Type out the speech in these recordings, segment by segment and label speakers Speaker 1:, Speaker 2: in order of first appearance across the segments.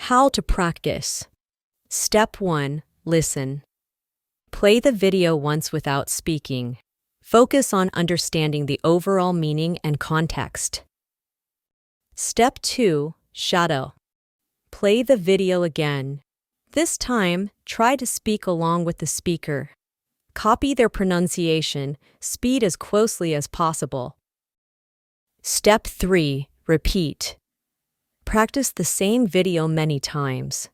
Speaker 1: How to practice. Step 1. Listen. Play the video once without speaking. Focus on understanding the overall meaning and context. Step 2. Shadow. Play the video again. This time, try to speak along with the speaker. Copy their pronunciation, speed as closely as possible. Step 3. Repeat. Practice the same video many times.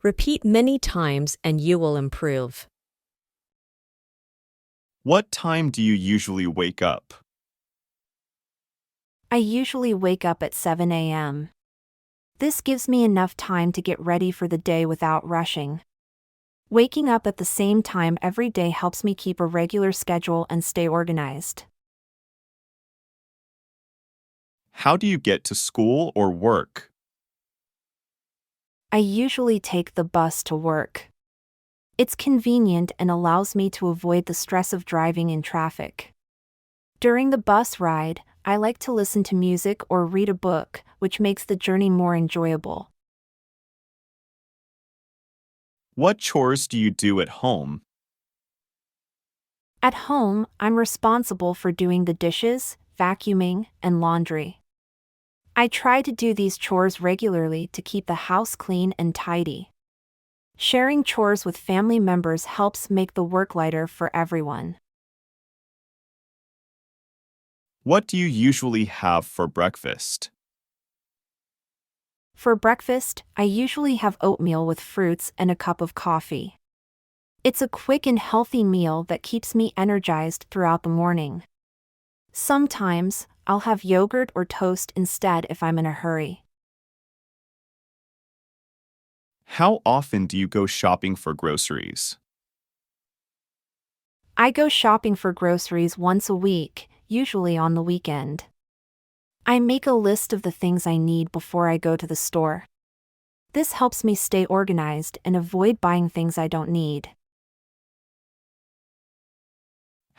Speaker 1: Repeat many times and you will improve.
Speaker 2: What time do you usually wake up?
Speaker 3: I usually wake up at 7 a.m. This gives me enough time to get ready for the day without rushing. Waking up at the same time every day helps me keep a regular schedule and stay organized.
Speaker 2: How do you get to school or work?
Speaker 3: I usually take the bus to work. It's convenient and allows me to avoid the stress of driving in traffic. During the bus ride, I like to listen to music or read a book, which makes the journey more enjoyable.
Speaker 2: What chores do you do at home?
Speaker 3: At home, I'm responsible for doing the dishes, vacuuming, and laundry. I try to do these chores regularly to keep the house clean and tidy. Sharing chores with family members helps make the work lighter for everyone.
Speaker 2: What do you usually have for breakfast?
Speaker 3: For breakfast, I usually have oatmeal with fruits and a cup of coffee. It's a quick and healthy meal that keeps me energized throughout the morning. Sometimes, I'll have yogurt or toast instead if I'm in a hurry.
Speaker 2: How often do you go shopping for groceries?
Speaker 3: I go shopping for groceries once a week, usually on the weekend. I make a list of the things I need before I go to the store. This helps me stay organized and avoid buying things I don't need.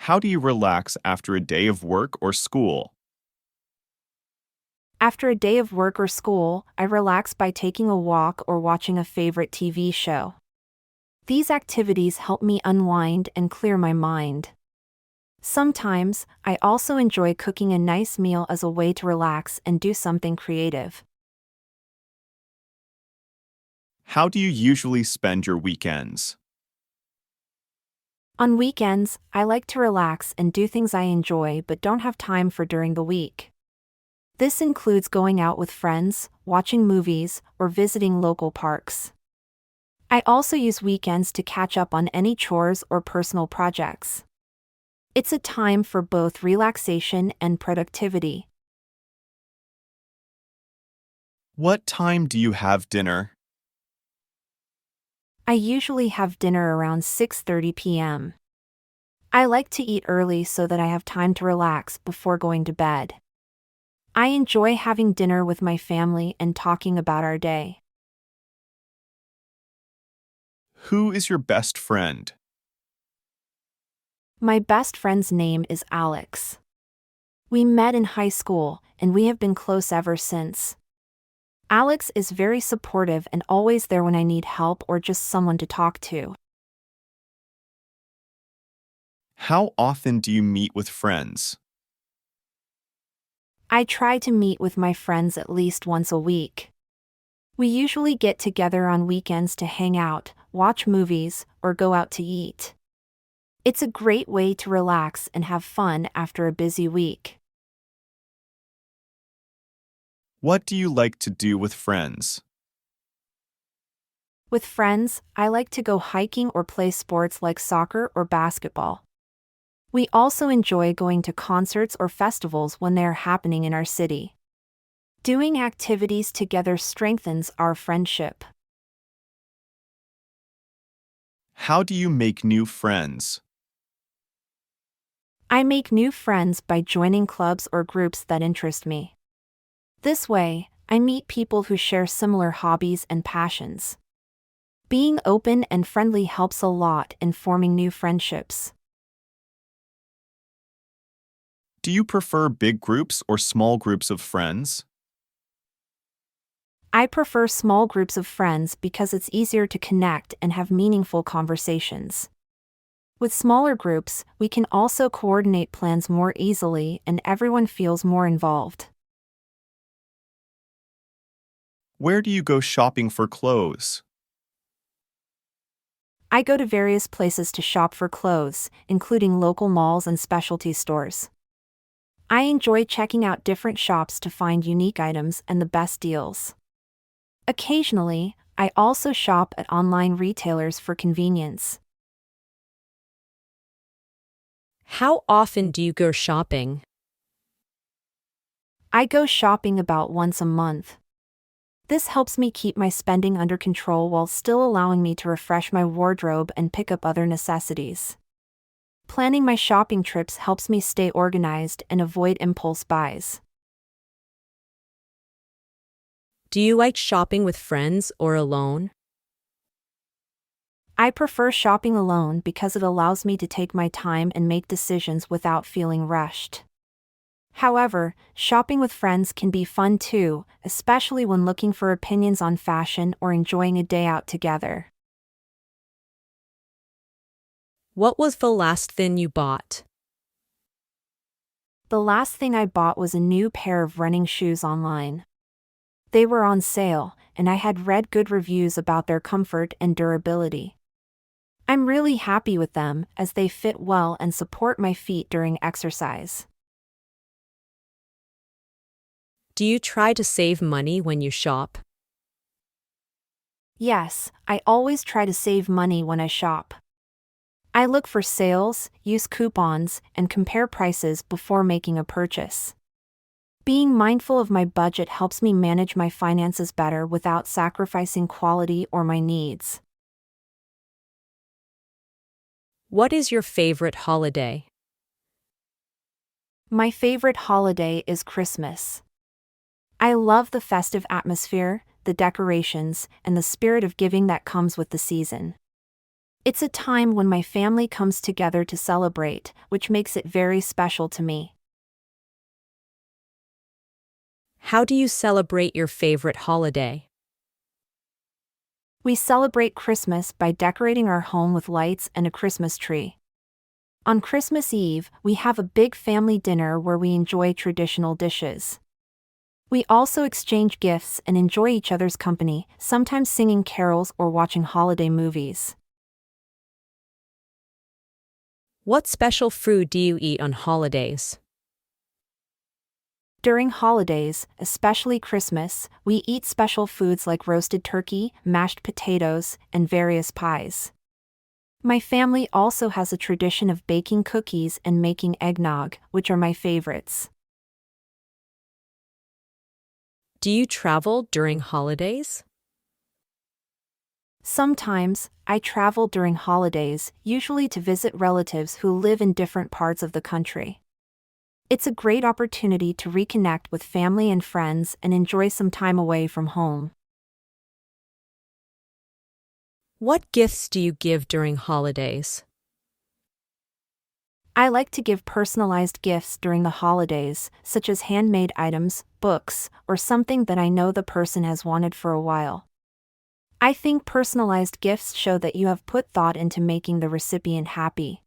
Speaker 2: How do you relax after a day of work or school?
Speaker 3: After a day of work or school, I relax by taking a walk or watching a favorite TV show. These activities help me unwind and clear my mind. Sometimes, I also enjoy cooking a nice meal as a way to relax and do something creative.
Speaker 2: How do you usually spend your weekends?
Speaker 3: On weekends, I like to relax and do things I enjoy but don't have time for during the week. This includes going out with friends, watching movies, or visiting local parks. I also use weekends to catch up on any chores or personal projects. It's a time for both relaxation and productivity.
Speaker 2: What time do you have dinner?
Speaker 3: I usually have dinner around 6:30 p.m. I like to eat early so that I have time to relax before going to bed. I enjoy having dinner with my family and talking about our day.
Speaker 2: Who is your best friend?
Speaker 3: My best friend's name is Alex. We met in high school, and we have been close ever since. Alex is very supportive and always there when I need help or just someone to talk to.
Speaker 2: How often do you meet with friends?
Speaker 3: I try to meet with my friends at least once a week. We usually get together on weekends to hang out, watch movies, or go out to eat. It's a great way to relax and have fun after a busy week.
Speaker 2: What do you like to do with friends?
Speaker 3: With friends, I like to go hiking or play sports like soccer or basketball. We also enjoy going to concerts or festivals when they are happening in our city. Doing activities together strengthens our friendship.
Speaker 2: How do you make new friends?
Speaker 3: I make new friends by joining clubs or groups that interest me. This way, I meet people who share similar hobbies and passions. Being open and friendly helps a lot in forming new friendships.
Speaker 2: Do you prefer big groups or small groups of friends?
Speaker 3: I prefer small groups of friends because it's easier to connect and have meaningful conversations. With smaller groups, we can also coordinate plans more easily and everyone feels more involved.
Speaker 2: Where do you go shopping for clothes?
Speaker 3: I go to various places to shop for clothes, including local malls and specialty stores. I enjoy checking out different shops to find unique items and the best deals. Occasionally, I also shop at online retailers for convenience.
Speaker 1: How often do you go shopping?
Speaker 3: I go shopping about once a month. This helps me keep my spending under control while still allowing me to refresh my wardrobe and pick up other necessities. Planning my shopping trips helps me stay organized and avoid impulse buys.
Speaker 1: Do you like shopping with friends or alone?
Speaker 3: I prefer shopping alone because it allows me to take my time and make decisions without feeling rushed. However, shopping with friends can be fun too, especially when looking for opinions on fashion or enjoying a day out together.
Speaker 1: What was the last thing you bought?
Speaker 3: The last thing I bought was a new pair of running shoes online. They were on sale, and I had read good reviews about their comfort and durability. I'm really happy with them as they fit well and support my feet during exercise.
Speaker 1: Do you try to save money when you shop?
Speaker 3: Yes, I always try to save money when I shop. I look for sales, use coupons, and compare prices before making a purchase. Being mindful of my budget helps me manage my finances better without sacrificing quality or my needs.
Speaker 1: What is your favorite holiday?
Speaker 3: My favorite holiday is Christmas. I love the festive atmosphere, the decorations, and the spirit of giving that comes with the season. It's a time when my family comes together to celebrate, which makes it very special to me.
Speaker 1: How do you celebrate your favorite holiday?
Speaker 3: We celebrate Christmas by decorating our home with lights and a Christmas tree. On Christmas Eve, we have a big family dinner where we enjoy traditional dishes. We also exchange gifts and enjoy each other's company, sometimes singing carols or watching holiday movies.
Speaker 1: What special food do you eat on holidays?
Speaker 3: During holidays, especially Christmas, we eat special foods like roasted turkey, mashed potatoes, and various pies. My family also has a tradition of baking cookies and making eggnog, which are my favorites.
Speaker 1: Do you travel during holidays?
Speaker 3: Sometimes, I travel during holidays, usually to visit relatives who live in different parts of the country. It's a great opportunity to reconnect with family and friends and enjoy some time away from home.
Speaker 1: What gifts do you give during holidays?
Speaker 3: I like to give personalized gifts during the holidays, such as handmade items, books, or something that I know the person has wanted for a while. I think personalized gifts show that you have put thought into making the recipient happy.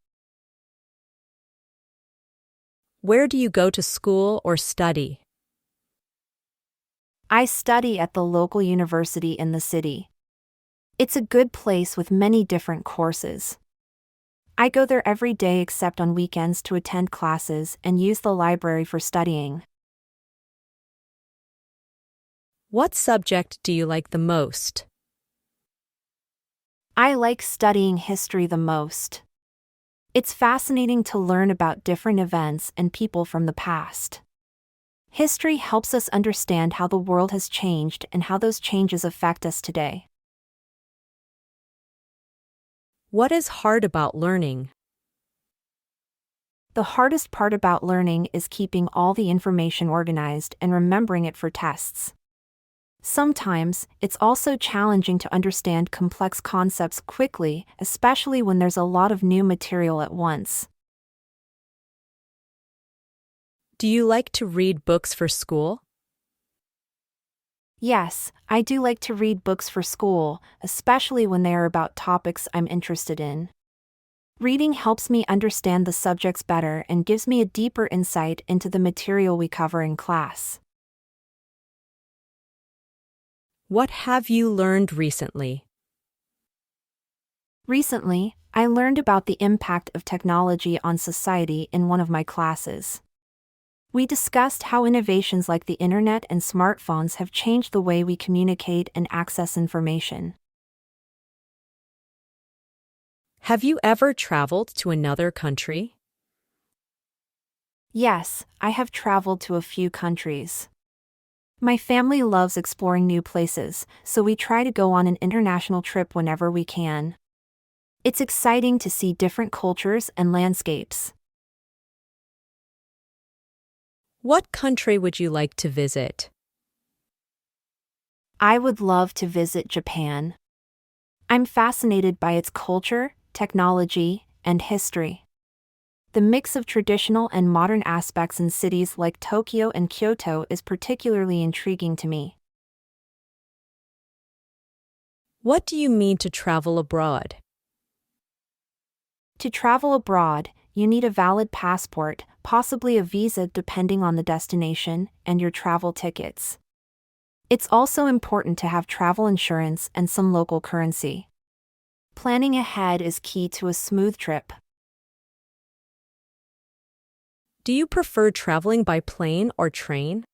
Speaker 1: Where do you go to school or study?
Speaker 3: I study at the local university in the city. It's a good place with many different courses. I go there every day except on weekends to attend classes and use the library for studying.
Speaker 1: What subject do you like the most?
Speaker 3: I like studying history the most. It's fascinating to learn about different events and people from the past. History helps us understand how the world has changed and how those changes affect us today.
Speaker 1: What is hard about learning?
Speaker 3: The hardest part about learning is keeping all the information organized and remembering it for tests. Sometimes, it's also challenging to understand complex concepts quickly, especially when there's a lot of new material at once.
Speaker 1: Do you like to read books for school?
Speaker 3: Yes, I do like to read books for school, especially when they are about topics I'm interested in. Reading helps me understand the subjects better and gives me a deeper insight into the material we cover in class.
Speaker 1: What have you learned recently?
Speaker 3: Recently, I learned about the impact of technology on society in one of my classes. We discussed how innovations like the internet and smartphones have changed the way we communicate and access information.
Speaker 1: Have you ever traveled to another country?
Speaker 3: Yes, I have traveled to a few countries. My family loves exploring new places, so we try to go on an international trip whenever we can. It's exciting to see different cultures and landscapes.
Speaker 1: What country would you like to visit?
Speaker 3: I would love to visit Japan. I'm fascinated by its culture, technology, and history. The mix of traditional and modern aspects in cities like Tokyo and Kyoto is particularly intriguing to me.
Speaker 1: What do you mean to travel abroad?
Speaker 3: To travel abroad, you need a valid passport, possibly a visa depending on the destination, and your travel tickets. It's also important to have travel insurance and some local currency. Planning ahead is key to a smooth trip.
Speaker 1: Do you prefer traveling by plane or train?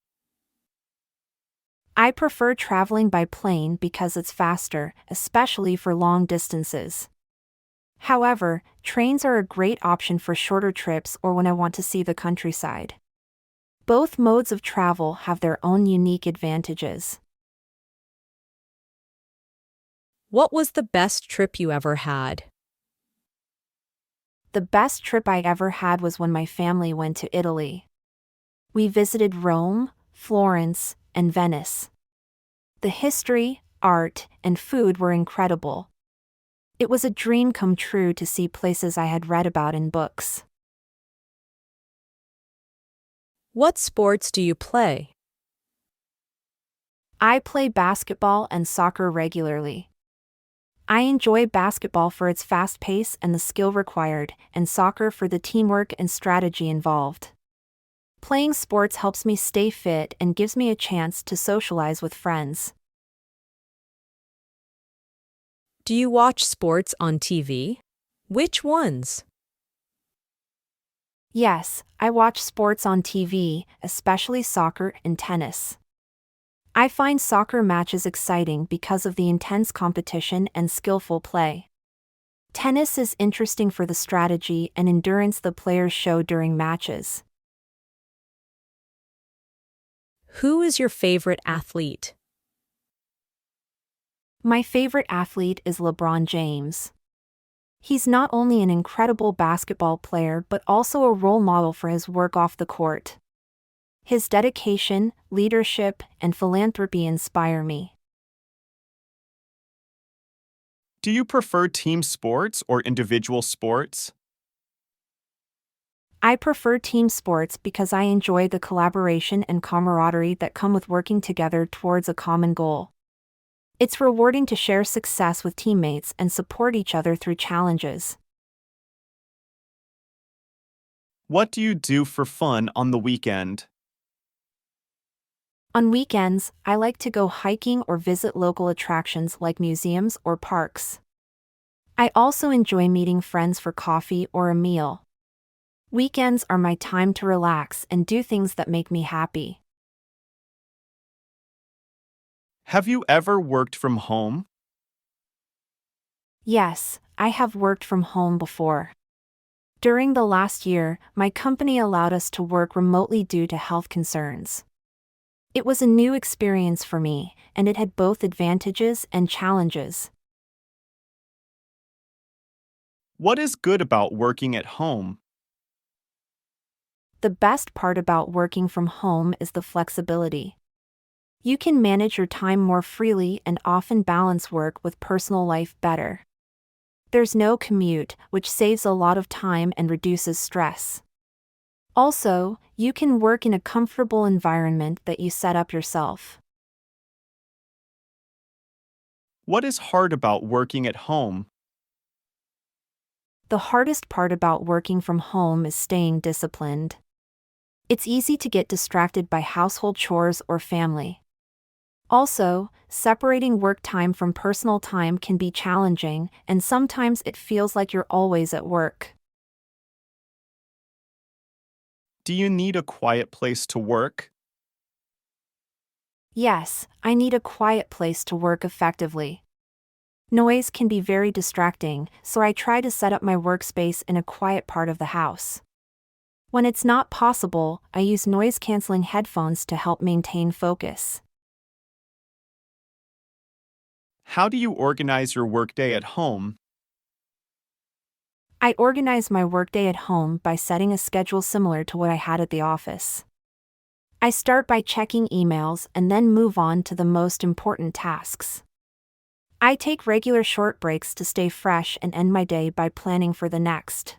Speaker 3: I prefer traveling by plane because it's faster, especially for long distances. However, trains are a great option for shorter trips or when I want to see the countryside. Both modes of travel have their own unique advantages.
Speaker 1: What was the best trip you ever had?
Speaker 3: The best trip I ever had was when my family went to Italy. We visited Rome, Florence, and Venice. The history, art, and food were incredible. It was a dream come true to see places I had read about in books.
Speaker 1: What sports do you play?
Speaker 3: I play basketball and soccer regularly. I enjoy basketball for its fast pace and the skill required, and soccer for the teamwork and strategy involved. Playing sports helps me stay fit and gives me a chance to socialize with friends.
Speaker 1: Do you watch sports on TV? Which ones?
Speaker 3: Yes, I watch sports on TV, especially soccer and tennis. I find soccer matches exciting because of the intense competition and skillful play. Tennis is interesting for the strategy and endurance the players show during matches.
Speaker 1: Who is your favorite athlete?
Speaker 3: My favorite athlete is LeBron James. He's not only an incredible basketball player but also a role model for his work off the court. His dedication, leadership, and philanthropy inspire me.
Speaker 2: Do you prefer team sports or individual sports?
Speaker 3: I prefer team sports because I enjoy the collaboration and camaraderie that come with working together towards a common goal. It's rewarding to share success with teammates and support each other through challenges.
Speaker 2: What do you do for fun on the weekend?
Speaker 3: On weekends, I like to go hiking or visit local attractions like museums or parks. I also enjoy meeting friends for coffee or a meal. Weekends are my time to relax and do things that make me happy.
Speaker 2: Have you ever worked from home?
Speaker 3: Yes, I have worked from home before. During the last year, my company allowed us to work remotely due to health concerns. It was a new experience for me, and it had both advantages and challenges.
Speaker 2: What is good about working at home?
Speaker 3: The best part about working from home is the flexibility. You can manage your time more freely and often balance work with personal life better. There's no commute, which saves a lot of time and reduces stress. Also, you can work in a comfortable environment that you set up yourself.
Speaker 2: What is hard about working at home?
Speaker 3: The hardest part about working from home is staying disciplined. It's easy to get distracted by household chores or family. Also, separating work time from personal time can be challenging, and sometimes it feels like you're always at work.
Speaker 2: Do you need a quiet place to work?
Speaker 3: Yes, I need a quiet place to work effectively. Noise can be very distracting, so I try to set up my workspace in a quiet part of the house. When it's not possible, I use noise-canceling headphones to help maintain focus.
Speaker 2: How do you organize your workday at home?
Speaker 3: I organize my workday at home by setting a schedule similar to what I had at the office. I start by checking emails and then move on to the most important tasks. I take regular short breaks to stay fresh and end my day by planning for the next.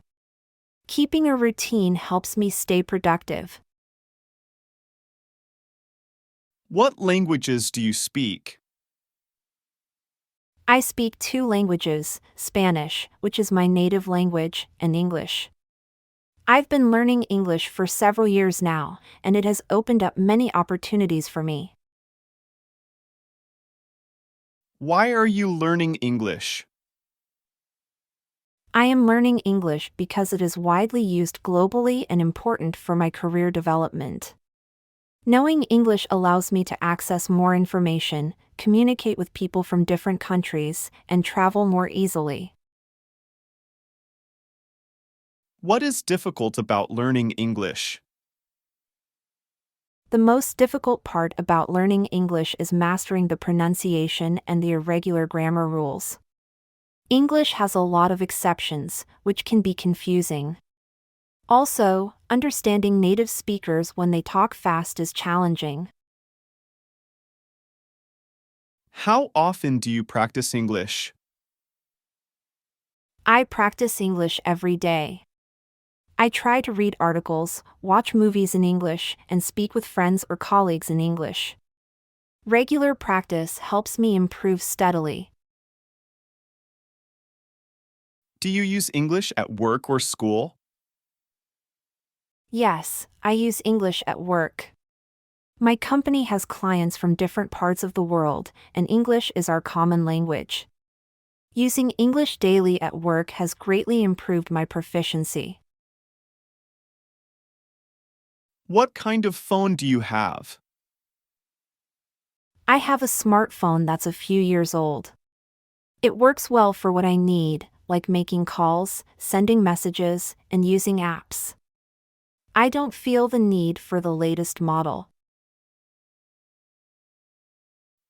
Speaker 3: Keeping a routine helps me stay productive.
Speaker 2: What languages do you speak?
Speaker 3: I speak 2 languages, Spanish, which is my native language, and English. I've been learning English for several years now, and it has opened up many opportunities for me.
Speaker 2: Why are you learning English?
Speaker 3: I am learning English because it is widely used globally and important for my career development. Knowing English allows me to access more information, communicate with people from different countries, and travel more easily.
Speaker 2: What is difficult about learning English?
Speaker 3: The most difficult part about learning English is mastering the pronunciation and the irregular grammar rules. English has a lot of exceptions, which can be confusing. Also, understanding native speakers when they talk fast is challenging.
Speaker 2: How often do you practice English?
Speaker 3: I practice English every day. I try to read articles, watch movies in English, and speak with friends or colleagues in English. Regular practice helps me improve steadily.
Speaker 2: Do you use English at work or school?
Speaker 3: Yes, I use English at work. My company has clients from different parts of the world, and English is our common language. Using English daily at work has greatly improved my proficiency.
Speaker 2: What kind of phone do you have?
Speaker 3: I have a smartphone that's a few years old. It works well for what I need, like making calls, sending messages, and using apps. I don't feel the need for the latest model.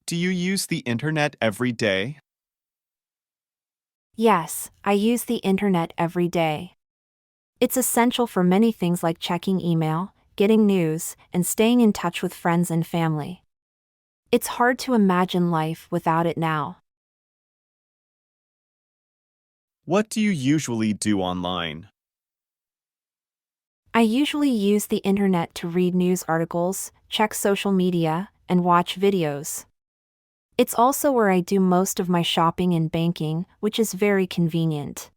Speaker 2: Do you use the internet every day?
Speaker 3: Yes, I use the internet every day. It's essential for many things like checking email, getting news, and staying in touch with friends and family. It's hard to imagine life without it now.
Speaker 2: What do you usually do online?
Speaker 3: I usually use the internet to read news articles, check social media, and watch videos. It's also where I do most of my shopping and banking, which is very convenient.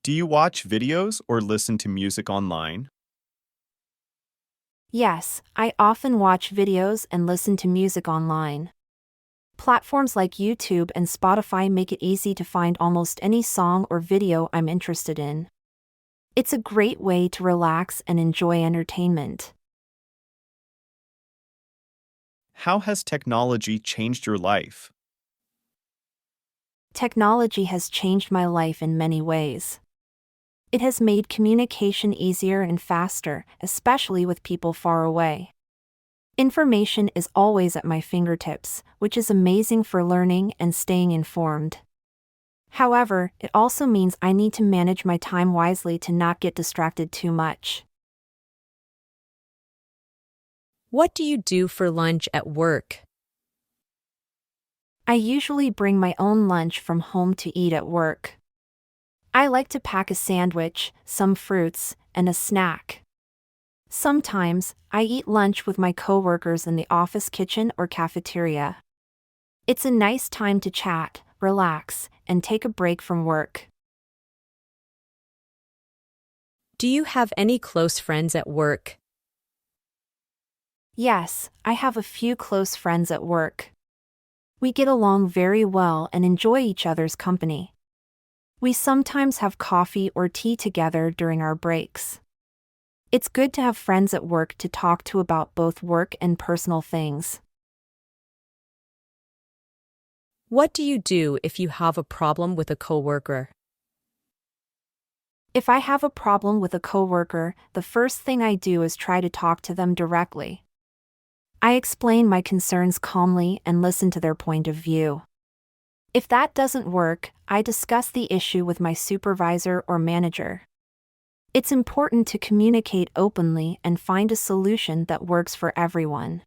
Speaker 2: Do you watch videos or listen to music online?
Speaker 3: Yes, I often watch videos and listen to music online. Platforms like YouTube and Spotify make it easy to find almost any song or video I'm interested in. It's a great way to relax and enjoy entertainment.
Speaker 2: How has technology changed your life?
Speaker 3: Technology has changed my life in many ways. It has made communication easier and faster, especially with people far away. Information is always at my fingertips, which is amazing for learning and staying informed. However, it also means I need to manage my time wisely to not get distracted too much.
Speaker 1: What do you do for lunch at work?
Speaker 3: I usually bring my own lunch from home to eat at work. I like to pack a sandwich, some fruits, and a snack. Sometimes, I eat lunch with my coworkers in the office kitchen or cafeteria. It's a nice time to chat, relax, and take a break from work.
Speaker 1: Do you have any close friends at work?
Speaker 3: Yes, I have a few close friends at work. We get along very well and enjoy each other's company. We sometimes have coffee or tea together during our breaks. It's good to have friends at work to talk to about both work and personal things.
Speaker 1: What do you do if you have a problem with a coworker?
Speaker 3: If I have a problem with a coworker, the first thing I do is try to talk to them directly. I explain my concerns calmly and listen to their point of view. If that doesn't work, I discuss the issue with my supervisor or manager. It's important to communicate openly and find a solution that works for everyone.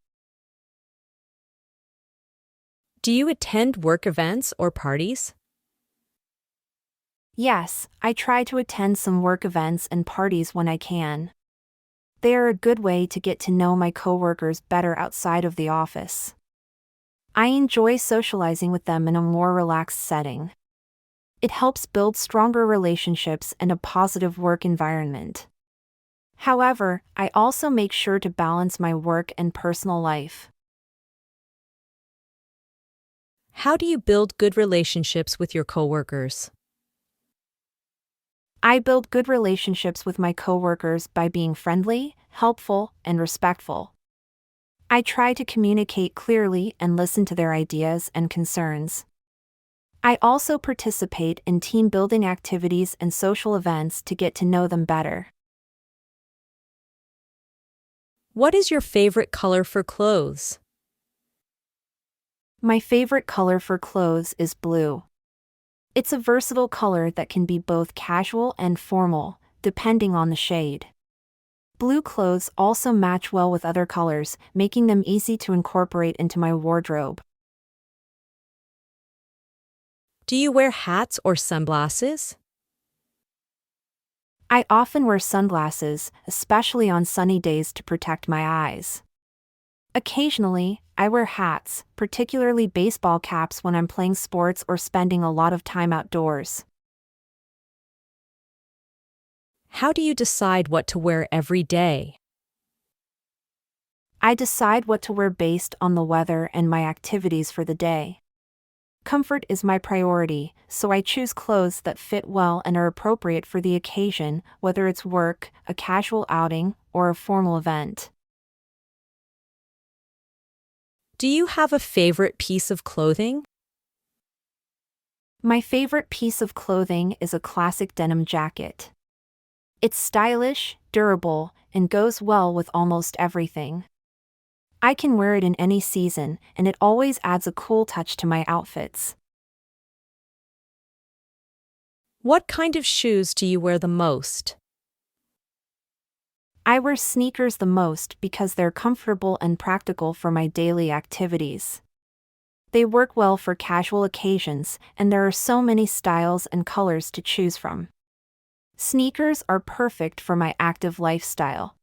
Speaker 1: Do you attend work events or parties?
Speaker 3: Yes, I try to attend some work events and parties when I can. They are a good way to get to know my coworkers better outside of the office. I enjoy socializing with them in a more relaxed setting. It helps build stronger relationships and a positive work environment. However, I also make sure to balance my work and personal life.
Speaker 1: How do you build good relationships with your coworkers?
Speaker 3: I build good relationships with my coworkers by being friendly, helpful, and respectful. I try to communicate clearly and listen to their ideas and concerns. I also participate in team-building activities and social events to get to know them better.
Speaker 1: What is your favorite color for clothes?
Speaker 3: My favorite color for clothes is blue. It's a versatile color that can be both casual and formal, depending on the shade. Blue clothes also match well with other colors, making them easy to incorporate into my wardrobe.
Speaker 1: Do you wear hats or sunglasses?
Speaker 3: I often wear sunglasses, especially on sunny days to protect my eyes. Occasionally, I wear hats, particularly baseball caps when I'm playing sports or spending a lot of time outdoors.
Speaker 1: How do you decide what to wear every day?
Speaker 3: I decide what to wear based on the weather and my activities for the day. Comfort is my priority, so I choose clothes that fit well and are appropriate for the occasion, whether it's work, a casual outing, or a formal event.
Speaker 1: Do you have a favorite piece of clothing?
Speaker 3: My favorite piece of clothing is a classic denim jacket. It's stylish, durable, and goes well with almost everything. I can wear it in any season, and it always adds a cool touch to my outfits.
Speaker 1: What kind of shoes do you wear the most?
Speaker 3: I wear sneakers the most because they're comfortable and practical for my daily activities. They work well for casual occasions, and there are so many styles and colors to choose from. Sneakers are perfect for my active lifestyle.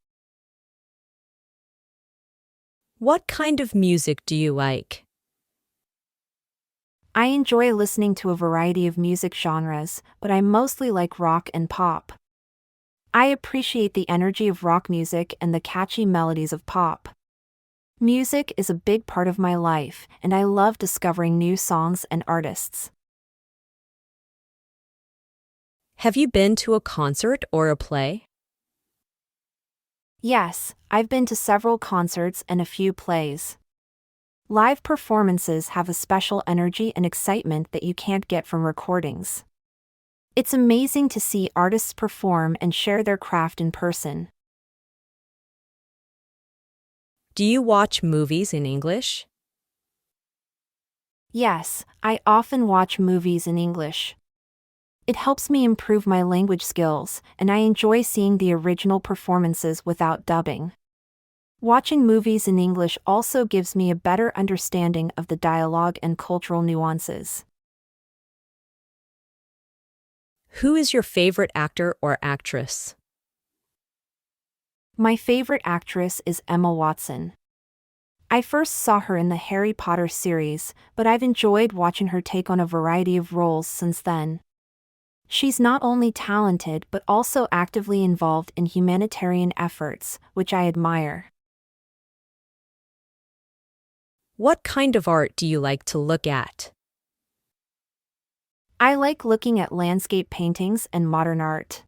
Speaker 1: What kind of music do you like?
Speaker 3: I enjoy listening to a variety of music genres, but I mostly like rock and pop. I appreciate the energy of rock music and the catchy melodies of pop. Music is a big part of my life, and I love discovering new songs and artists.
Speaker 1: Have you been to a concert or a play?
Speaker 3: Yes, I've been to several concerts and a few plays. Live performances have a special energy and excitement that you can't get from recordings. It's amazing to see artists perform and share their craft in person.
Speaker 1: Do you watch movies in English?
Speaker 3: Yes, I often watch movies in English. It helps me improve my language skills, and I enjoy seeing the original performances without dubbing. Watching movies in English also gives me a better understanding of the dialogue and cultural nuances.
Speaker 1: Who is your favorite actor or actress?
Speaker 3: My favorite actress is Emma Watson. I first saw her in the Harry Potter series, but I've enjoyed watching her take on a variety of roles since then. She's not only talented but also actively involved in humanitarian efforts, which I admire.
Speaker 1: What kind of art do you like to look at?
Speaker 3: I like looking at landscape paintings and modern art.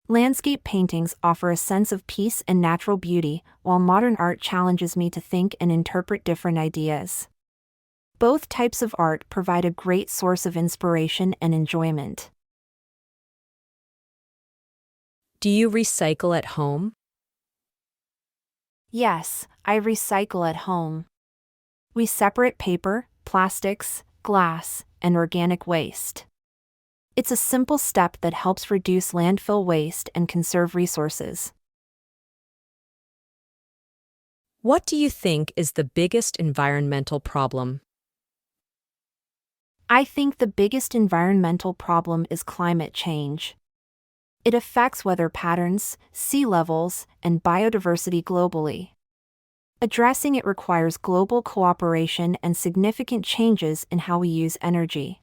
Speaker 3: Landscape paintings offer a sense of peace and natural beauty, while modern art challenges me to think and interpret different ideas. Both types of art provide a great source of inspiration and enjoyment.
Speaker 1: Do you recycle at home?
Speaker 3: Yes, I recycle at home. We separate paper, plastics, glass, and organic waste. It's a simple step that helps reduce landfill waste and conserve resources.
Speaker 1: What do you think is the biggest environmental problem?
Speaker 3: I think the biggest environmental problem is climate change. It affects weather patterns, sea levels, and biodiversity globally. Addressing it requires global cooperation and significant changes in how we use energy.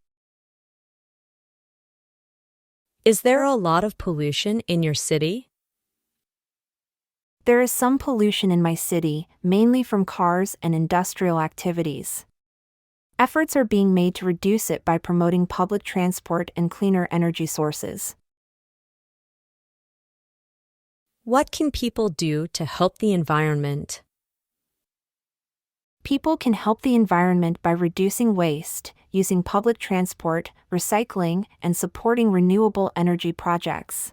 Speaker 1: Is there a lot of pollution in your city?
Speaker 3: There is some pollution in my city, mainly from cars and industrial activities. Efforts are being made to reduce it by promoting public transport and cleaner energy sources.
Speaker 1: What can people do to help the environment?
Speaker 3: People can help the environment by reducing waste, using public transport, recycling, and supporting renewable energy projects.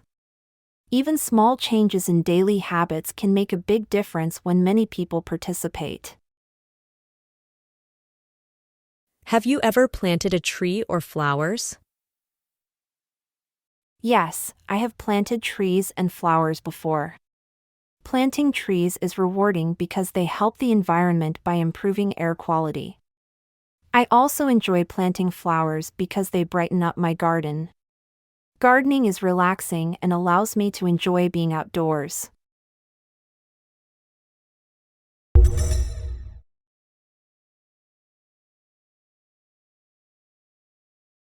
Speaker 3: Even small changes in daily habits can make a big difference when many people participate.
Speaker 1: Have you ever planted a tree or flowers?
Speaker 3: Yes, I have planted trees and flowers before. Planting trees is rewarding because they help the environment by improving air quality. I also enjoy planting flowers because they brighten up my garden. Gardening is relaxing and allows me to enjoy being outdoors.